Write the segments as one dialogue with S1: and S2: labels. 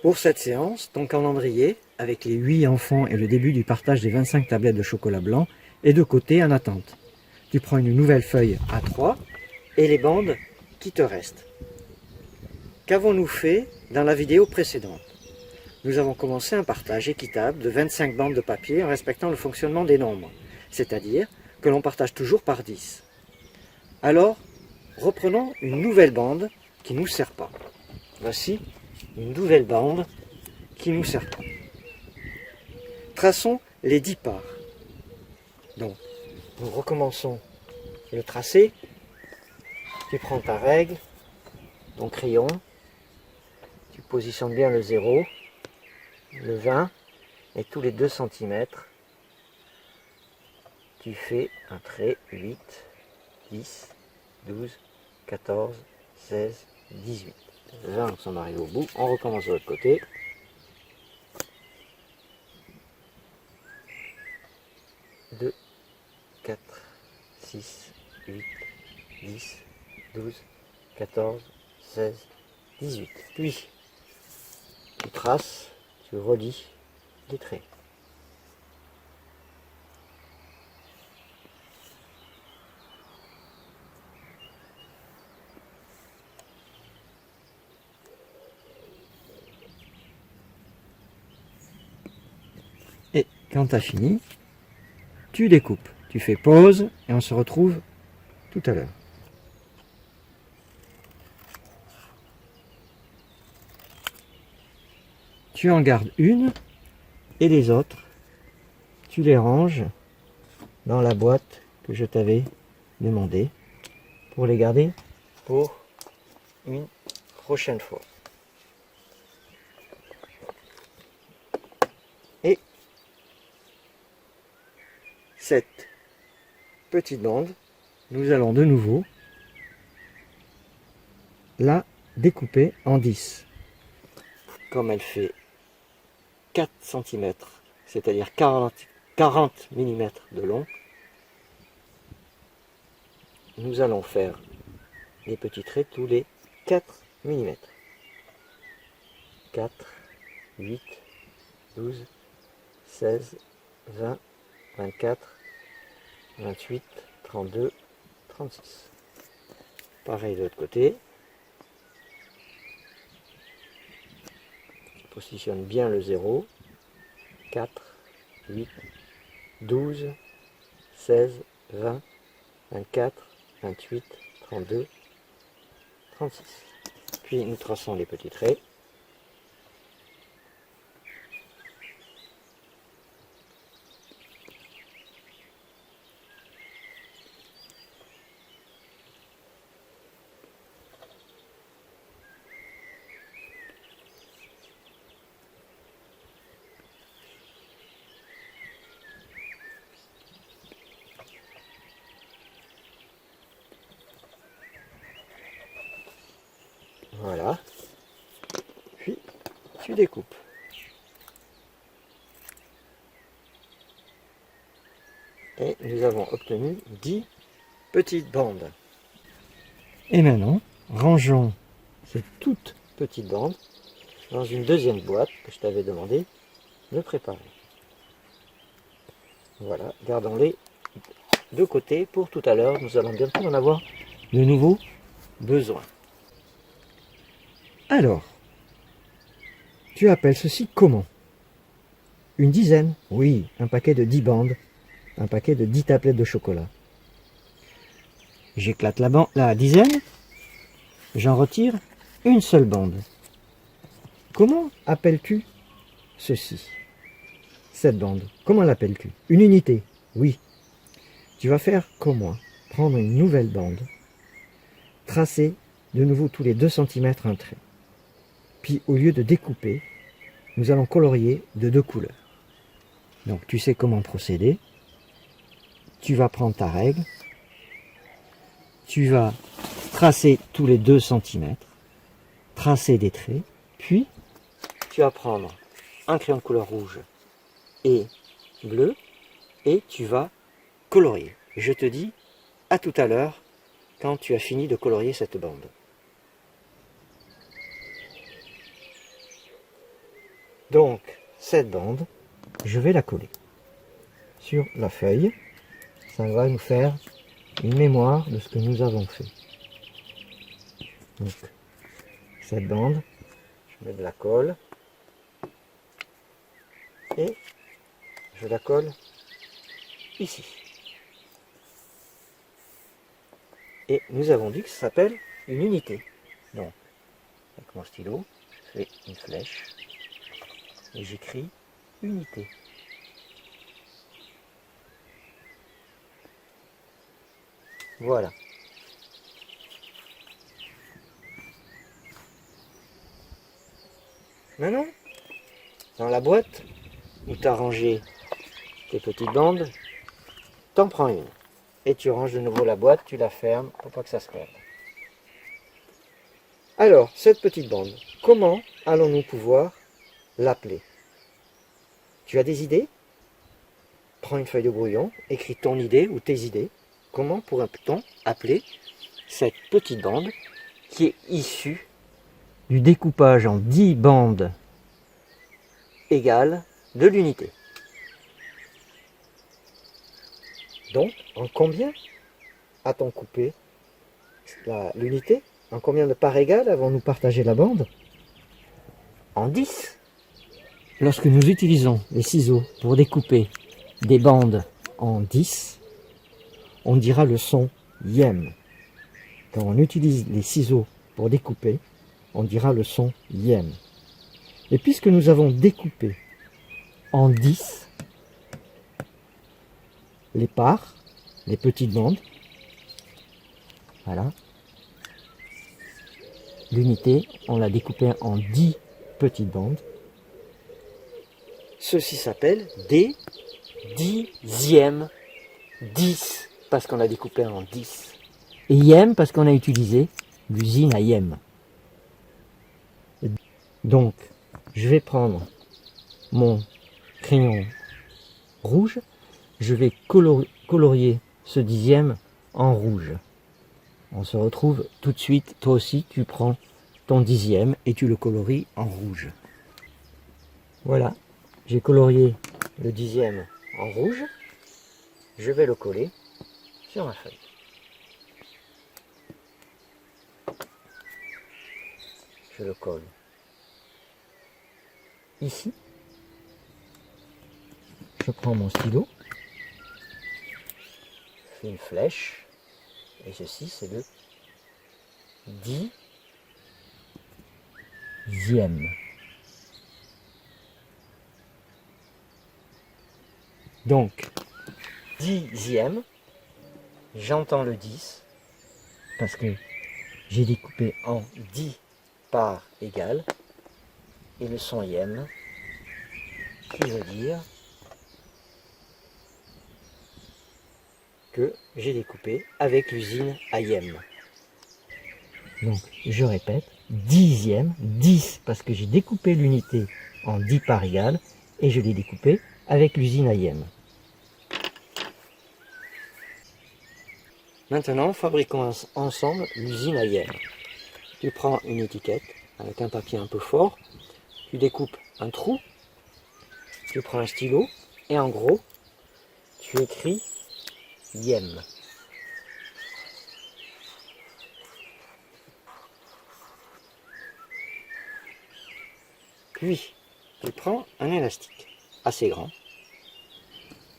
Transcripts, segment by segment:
S1: Pour cette séance, ton calendrier, avec les 8 enfants et le début du partage des 25 tablettes de chocolat blanc, est de côté en attente. Tu prends une nouvelle feuille A3 et les bandes qui te restent. Qu'avons-nous fait dans la vidéo précédente? Nous avons commencé un partage équitable de 25 bandes de papier en respectant le fonctionnement des nombres, c'est-à-dire que l'on partage toujours par 10. Alors, reprenons une nouvelle bande qui ne nous sert pas. Voici une nouvelle bande qui ne nous sert pas. Traçons les 10 parts. Donc, nous recommençons le tracé. Tu prends ta règle, ton crayon, tu positionnes bien le 0, le 20 et tous les 2 cm. Tu fais un trait 8, 10, 12, 14, 16, 18. 20, on arrive au bout. On recommence de l'autre côté. Deux, 4, 6, 8, 10, 12, 14, 16, 18. Puis, tu traces, tu relis les traits. Et quand tu as fini, tu découpes. Tu fais pause et on se retrouve tout à l'heure. Tu en gardes une et les autres, tu les ranges dans la boîte que je t'avais demandé pour les garder pour une prochaine fois. Et cette petite bande, nous allons de nouveau la découper en 10. Comme elle fait 4 cm, c'est-à-dire 40 mm de long, nous allons faire des petits traits tous les 4 mm. 4, 8, 12, 16, 20, 24, 28, 32, 36. Pareil de l'autre côté. Je positionne bien le 0. 4, 8, 12, 16, 20, 24, 28, 32, 36. Puis nous traçons les petits traits. Voilà. Puis tu découpes. Et nous avons obtenu 10 petites bandes. Et maintenant, rangeons ces toutes petites bandes dans une deuxième boîte que je t'avais demandé de préparer. Voilà, gardons-les de côté pour tout à l'heure. Nous allons bientôt en avoir de nouveau besoin. Alors, tu appelles ceci comment? Une dizaine? Oui, un paquet de 10 bandes, un paquet de 10 tablettes de chocolat. J'éclate la dizaine, j'en retire une seule bande. Comment appelles-tu ceci? Cette bande, comment l'appelles-tu? Une unité? Oui. Tu vas faire comme moi, prendre une nouvelle bande, tracer de nouveau tous les 2 cm un trait. Puis au lieu de découper, nous allons colorier de 2 couleurs. Donc tu sais comment procéder. Tu vas prendre ta règle, tu vas tracer tous les 2 cm, tracer des traits, puis tu vas prendre un crayon de couleur rouge et bleu et tu vas colorier. Je te dis à tout à l'heure quand tu as fini de colorier cette bande. Donc, cette bande, je vais la coller sur la feuille. Ça va nous faire une mémoire de ce que nous avons fait. Donc, cette bande, je mets de la colle et je la colle ici. Et nous avons dit que ça s'appelle une unité. Donc, avec mon stylo, je fais une flèche et j'écris unité. Voilà. Maintenant, dans la boîte où tu as rangé tes petites bandes, t'en prends une. Et tu ranges de nouveau la boîte, tu la fermes pour pas que ça se perde. Alors, cette petite bande, comment allons-nous pouvoir l'appeler? Tu as des idées? Prends une feuille de brouillon, écris ton idée ou tes idées. Comment pourrait-on appeler cette petite bande qui est issue du découpage en 10 bandes égales de l'unité? Donc, en combien a-t-on coupé l'unité? En combien de parts égales avons-nous partagé la bande? En 10. Lorsque nous utilisons les ciseaux pour découper des bandes en 10, on dira le son yem. Quand on utilise les ciseaux pour découper, on dira le son yem. Et puisque nous avons découpé en 10 les parts, les petites bandes, voilà, l'unité, on l'a découpée en 10 petites bandes. Ceci s'appelle des dixièmes. 10 parce qu'on a découpé en 10. Et yem parce qu'on a utilisé l'usine à yem. Donc, je vais prendre mon crayon rouge. Je vais colorier ce dixième en rouge. On se retrouve tout de suite. Toi aussi, tu prends ton dixième et tu le colories en rouge. Voilà, j'ai colorié le dixième en rouge. Je vais le coller sur ma feuille. Je le colle ici. Je prends mon stylo, je fais une flèche, et ceci c'est le dixième. Donc, dixième, j'entends le 10, parce que j'ai découpé en 10 parts égales, et le son yem, qui veut dire que j'ai découpé avec l'usine à yem. Donc, je répète, dixième, 10, parce que j'ai découpé l'unité en 10 parts égales, et je l'ai découpé avec l'usine à yem. Maintenant, fabriquons ensemble l'usine à yem. Tu prends une étiquette avec un papier un peu fort, tu découpes un trou, tu prends un stylo, et en gros, tu écris yem. Puis, tu prends un élastique assez grand,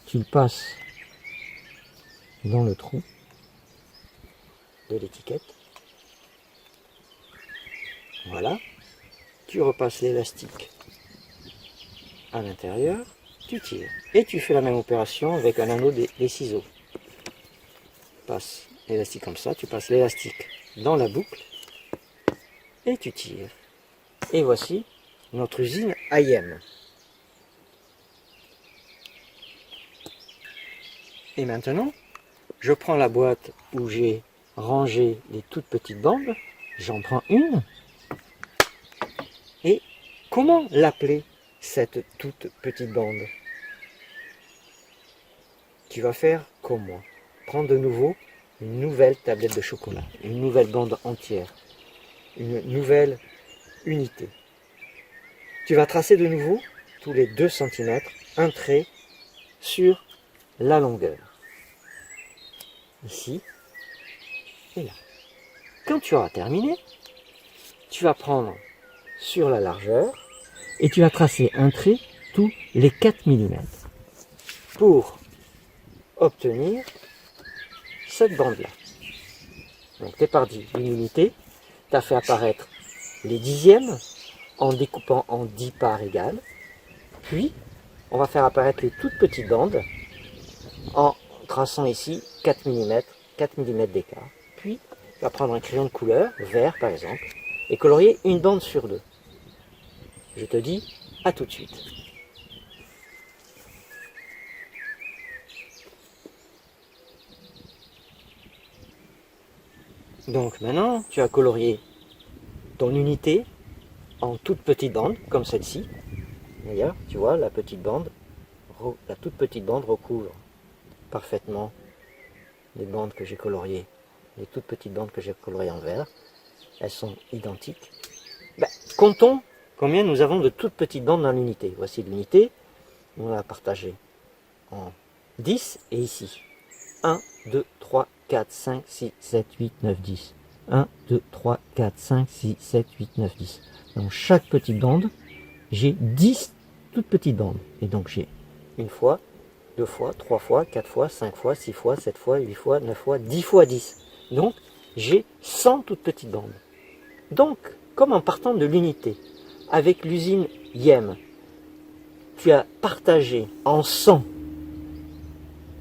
S1: tu le passes dans le trou de l'étiquette. Voilà, tu repasses l'élastique à l'intérieur, tu tires. Et tu fais la même opération avec un anneau des ciseaux. Tu passes l'élastique comme ça, tu passes l'élastique dans la boucle et tu tires. Et voici notre usine à yem. Et maintenant, je prends la boîte où j'ai rangé les toutes petites bandes, j'en prends une. Et comment l'appeler, cette toute petite bande? Tu vas faire comme moi. Prends de nouveau une nouvelle tablette de chocolat, une nouvelle bande entière, une nouvelle unité. Tu vas tracer de nouveau, tous les 2 cm, un trait sur la longueur. Ici et là. Quand tu auras terminé, tu vas prendre sur la largeur et tu vas tracer un trait tous les 4 mm pour obtenir cette bande-là. Donc tu es parti d'une unité, tu as fait apparaître les dixièmes en découpant en 10 parts égales, puis on va faire apparaître les toutes petites bandes en traçant ici 4 mm d'écart. Puis tu vas prendre un crayon de couleur, vert par exemple, et colorier une bande sur 2. Je te dis à tout de suite. Donc maintenant, tu as colorié ton unité en toute petite bande, comme celle-ci. D'ailleurs, tu vois, la toute petite bande recouvre parfaitement les bandes que j'ai coloriées, les toutes petites bandes que j'ai coloriées en vert. Elles sont identiques. Comptons combien nous avons de toutes petites bandes dans l'unité. Voici l'unité. On l'a partagée en 10 et ici. 1, 2, 3, 4, 5, 6, 7, 8, 9, 10. 1, 2, 3, 4, 5, 6, 7, 8, 9, 10. Dans chaque petite bande, j'ai 10 toutes petites bandes. Et donc j'ai une fois, 2 fois, 3 fois, 4 fois, 5 fois, 6 fois, 7 fois, 8 fois, 9 fois, 10 fois 10. Donc j'ai 100 toutes petites bandes. Donc, comme en partant de l'unité, avec l'usine Yem, tu as partagé en 100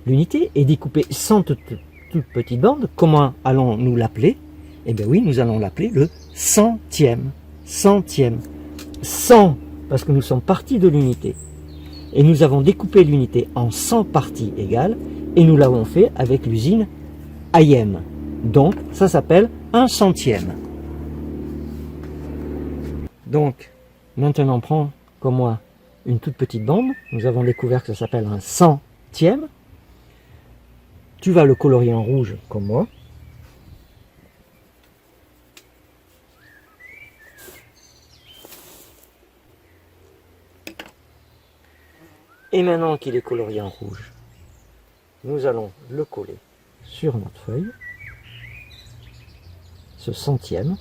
S1: l'unité et découpé 100 toutes petites bandes. Comment allons-nous l'appeler? Eh bien oui, nous allons l'appeler le centième. Centième. 100, parce que nous sommes partis de l'unité. Et nous avons découpé l'unité en 100 parties égales, et nous l'avons fait avec l'usine Ayem. Donc, ça s'appelle un centième. Donc, maintenant, prends comme moi une toute petite bande. Nous avons découvert que ça s'appelle un centième. Tu vas le colorier en rouge comme moi. Et maintenant qu'il est colorié en rouge, nous allons le coller sur notre feuille. Ce centième,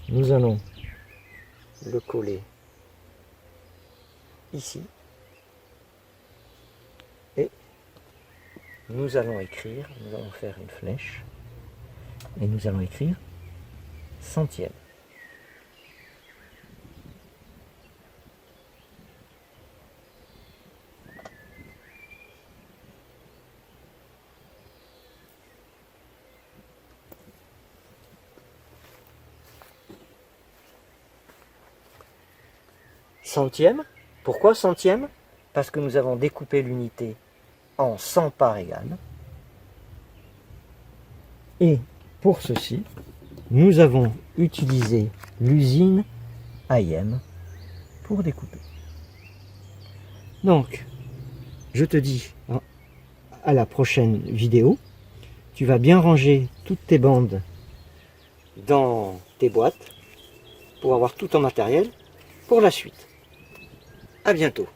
S1: nous allons le coller ici. Et nous allons écrire, nous allons faire une flèche. Et nous allons écrire centième. Centième. Pourquoi centième? Parce que nous avons découpé l'unité en 100 parts égales. Et pour ceci, nous avons utilisé l'usine Ayem pour découper. Donc, je te dis à la prochaine vidéo. Tu vas bien ranger toutes tes bandes dans tes boîtes pour avoir tout ton matériel pour la suite. À bientôt.